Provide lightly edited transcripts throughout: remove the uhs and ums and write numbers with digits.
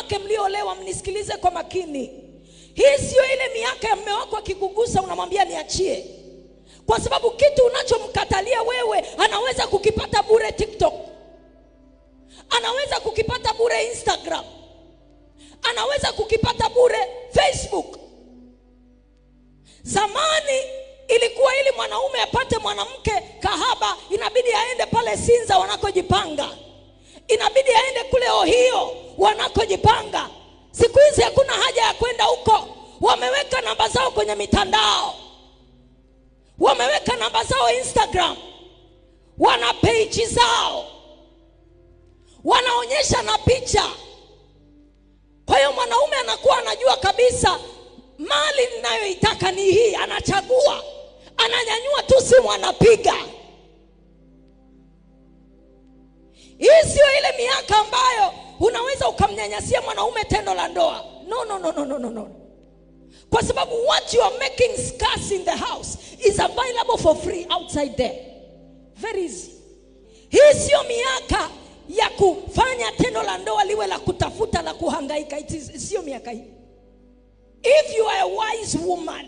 wanawake mliolewa mnisikilize kwa makini. Hii sio ile miaka ya mume wako akikugusa unamwambia niachie. Kwa sababu kitu unachomkatalia wewe anaweza kukipata bure TikTok. Anaweza kukipata bure Instagram. Anaweza kukipata bure Facebook. Zamani ilikuwa ili mwanaume apate mwanamke kahaba inabidi aende pale Sinza wanakojipanga. Inabidi aende kule Ohio wanakojipanga. Siku hizi hakuna haja ya kwenda huko. Wameweka namba zao kwenye mitandao. Wameweka namba zao Instagram. Wana page zao. Wanaonyesha na picha. Kwa hiyo mwanaume anakuwa anajua kabisa mali ninayoitaka ni hii, anachagua. Ananyanyua tu simu anapiga. Hii sio ile miaka ambayo unaweza ukamnyanyasia mwanaume tendo la ndoa. No. Kwa sababu what you are making scarce in the house is available for free outside there. Very easy. Hii sio miaka ya kufanya tendo la ndoa liwe la kutafuta la kuhangaika. Sio miaka hii. If you are a wise woman,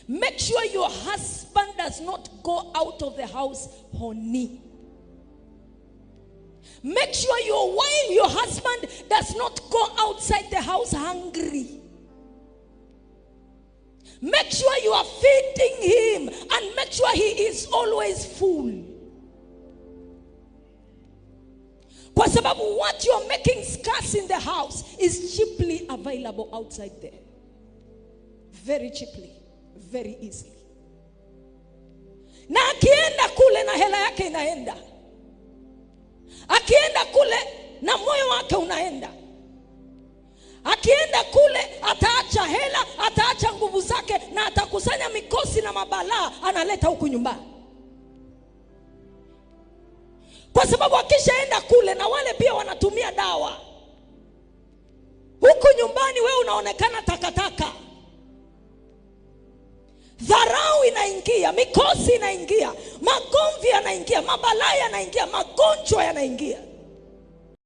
make sure your husband does not go out of the house horny. Make sure your husband does not go outside the house hungry. Make sure you are feeding him and make sure he is always full. Kwa sababu what you are making scarce in the house is cheaply available outside there. Very cheaply, very easily. Na akienda kule na hela yake inaenda. Akienda kule na moyo wake unaenda. Akienda kule ataacha hela, ataacha nguvu zake na atakusanya mikosi na mabalaa analeta huku nyumbani. Kwa sababu akishaenda kule na wale pia wanatumia dawa. Huku nyumbani wewe unaonekana takataka. Dharau inaingia, mikosi inaingia, magomvi yanaingia, mabalaa yanaingia, magonjwa yanaingia.